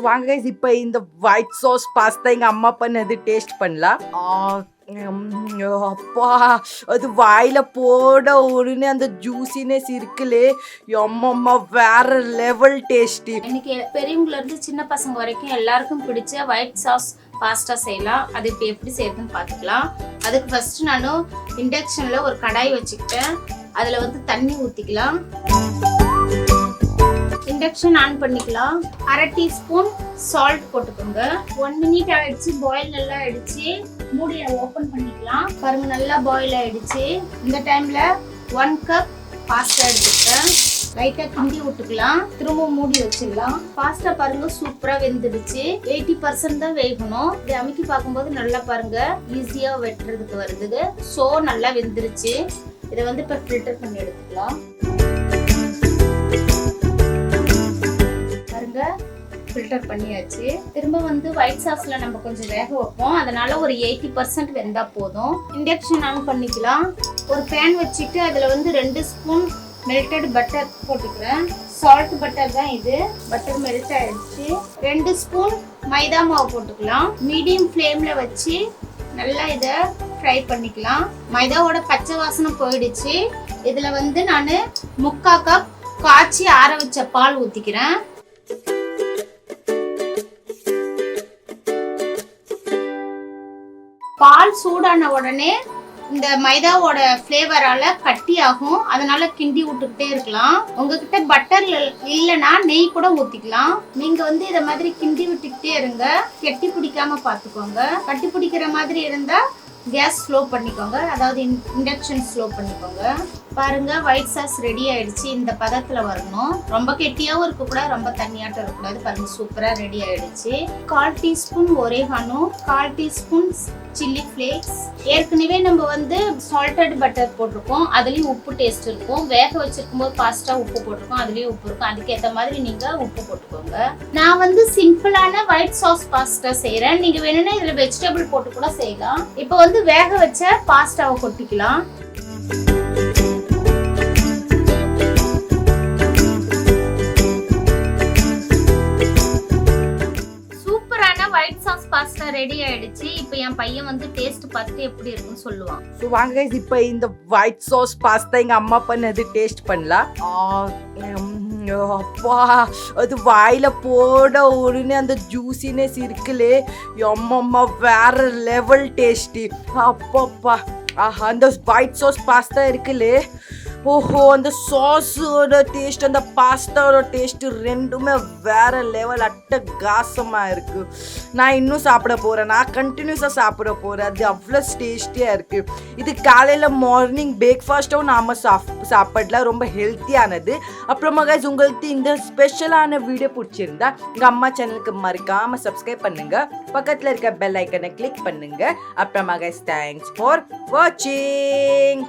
வாங்க கைஸ், இப்போ இந்த ஒயிட் சாஸ் பாஸ்தா எங்கள் அம்மா பண்ணது டேஸ்ட் பண்ணலாம். அப்பா, அது வாயில போட உடனே அந்த ஜூசினஸ் இருக்குல்லே, அம்மம்மா வேற லெவல் டேஸ்டி. இன்னைக்கு பெரியவங்கள இருந்து சின்ன பசங்க வரைக்கும் எல்லாருக்கும் பிடிச்ச ஒயிட் சாஸ் பாஸ்தா செய்யலாம். அது இப்போ எப்படி செய்யறதுன்னு பார்த்துக்கலாம். அதுக்கு ஃபர்ஸ்ட் நானும் இண்டக்ஷன்ல ஒரு கடாய் வச்சுக்கிட்டேன். அதுல வந்து தண்ணி ஊற்றிக்கலாம். இண்டக்ஷன் ஆன் பண்ணிக்கலாம். 1/2 டீஸ்பூன் சால்ட் போட்டுக்கோங்க. 1 மினிட் ஆயிடுச்சு, பாயில் நல்லா ஆயிடுச்சு. மூடியை ஓப்பன் பண்ணிக்கலாம். பாருங்க, நல்லா பாயில் ஆயிடுச்சு. இந்த டைம்ல 1 கப் பாஸ்தா எடுத்துக்கிட்டேன். லைட்டா கிண்டி விட்டுக்கலாம். திரும்ப மூடி வச்சிடலாம். பாஸ்தா பாருங்க சூப்பரா வெந்துடுச்சு. 80% தான் வேகணும். இது அமுக்கி பார்க்கும்போது நல்லா பாருங்க ஈஸியா வெட்டுறதுக்கு வருது. சோ நல்லா வெந்துருச்சு. இதை வந்து இப்ப ஃபில்டர் பண்ணி எடுத்துக்கலாம். பாருங்க, ஃபில்டர் பண்ணியாச்சு. திரும்ப வந்து ஒயிட் சாஸ்ல நம்ம கொஞ்சம் வேக வைப்போம். அதனால ஒரு 80% வெந்தா போதும். இண்டக்ஷன் ஆன் பண்ணிக்கலாம். ஒரு பேன் வச்சுட்டு அதுல வந்து 2 ஸ்பூன் மெல்டட் பட்டர் போட்டுக்கிறேன். சால்ட் பட்டர் தான் இது. பட்டர் மெல்ட் ஆயிடுச்சு. 2 ஸ்பூன் மைதா மாவு போட்டுக்கலாம். மீடியம் ஃப்ளேம்ல வச்சு நல்லா இதை ஃப்ரை பண்ணிக்கலாம். மைதாவோட பச்சை வாசனை போயிடுச்சு. இதுல வந்து நான் 3/4 கப் காய்ச்சி ஆற வச்ச பால் ஊத்திக்கிறேன். பால் சூடான உடனே இந்த மைதாவோட ஃப்ளேவரால கட்டி ஆகும். அதனால கிண்டி விட்டுக்கிட்டே இருக்கலாம். உங்ககிட்ட பட்டர் இல்லைன்னா நெய் கூட ஊத்திக்கலாம். நீங்க வந்து இத மாதிரி கிண்டி விட்டுக்கிட்டே இருங்க. கெட்டி பிடிக்காம பாத்துக்கோங்க. கட்டி பிடிக்கிற மாதிரி இருந்தா கேஸ் ஸ்லோ பண்ணிக்கோங்க. அதாவது இண்டக்ஷன் ஸ்லோ பண்ணிக்கோங்க. பாருங்க, ஒயிட் சாஸ் ரெடி ஆயிடுச்சு. இந்த பதத்துல வரணும். ரொம்ப கெட்டியாவும் இருக்கக்கூடாது, ரொம்ப தண்ணியாட்டம் இருக்கக்கூடாது. பாருங்க, சூப்பரா ரெடி ஆயிடுச்சு. 1/4 டீஸ்பூன் ஒரேகானோ, 1/4 டீஸ்பூன் சில்லி ஃபிளேக்ஸ். ஏற்கனவே நம்ம வந்து சால்டட் பட்டர் போட்டிருக்கோம். அதுலயும் உப்பு டேஸ்ட் இருக்கும். வேக வச்சிருக்கும் போது பாஸ்டா உப்பு போட்டிருக்கோம். அதுலயும் உப்பு இருக்கும். அதுக்கேற்ற மாதிரி நீங்க உப்பு போட்டுக்கோங்க. நான் வந்து சிம்பிளான ஒயிட் சாஸ் பாஸ்டா செய்யறேன். நீங்க வேணும்னா இதுல வெஜிடபிள் போட்டு கூட செய்யலாம். இப்போ வந்து வேக வச்ச பாஸ்டாவை கொட்டிக்கலாம். ஒயிட் சாஸ் பாஸ்தா ரெடி ஆயிடுச்சு. இப்போ என் பையன் வந்து டேஸ்ட் பார்த்துட்டு எப்படி இருக்குன்னு சொல்லுவான். ஸோ வாங்க கைஸ், இப்போ இந்த ஒயிட் சாஸ் பாஸ்தா எங்கள் அம்மா பண்ணது டேஸ்ட் பண்ணலாம். அப்பா, அது வாயில போட உடனே அந்த ஜூசினஸ் இருக்குல்லே, அம்மம்மா வேற லெவல் டேஸ்டி. அப்பப்பா, அந்த ஒயிட் சாஸ் பாஸ்தா இருக்குல்லே, ஓஹோ, அந்த சாஸோட டேஸ்ட் அந்த பாஸ்தாவோட டேஸ்ட் ரெண்டுமே வேற லெவல் அட்டகாசமாக இருக்கு. நான் இன்னும் சாப்பிட போகிறேன். நான் கண்டினியூஸாக சாப்பிட போகிறேன். அது அவ்வளோ டேஸ்டியாக இருக்குது. இது காலையில் மார்னிங் பிரேக்ஃபாஸ்ட்டும் நாம் சாப்பிடலாம். ரொம்ப ஹெல்த்தியானது. அப்புறமா கைஸ், உங்களுக்கு இந்த ஸ்பெஷலான வீடியோ பிடிச்சிருந்தா எங்கள் அம்மா சேனலுக்கு மறக்காமல் சப்ஸ்கிரைப் பண்ணுங்கள். பக்கத்தில் இருக்க பெல் ஐக்கனை கிளிக் பண்ணுங்கள். அப்புறமா கைஸ், தேங்க்ஸ் ஃபார் வாட்சிங்.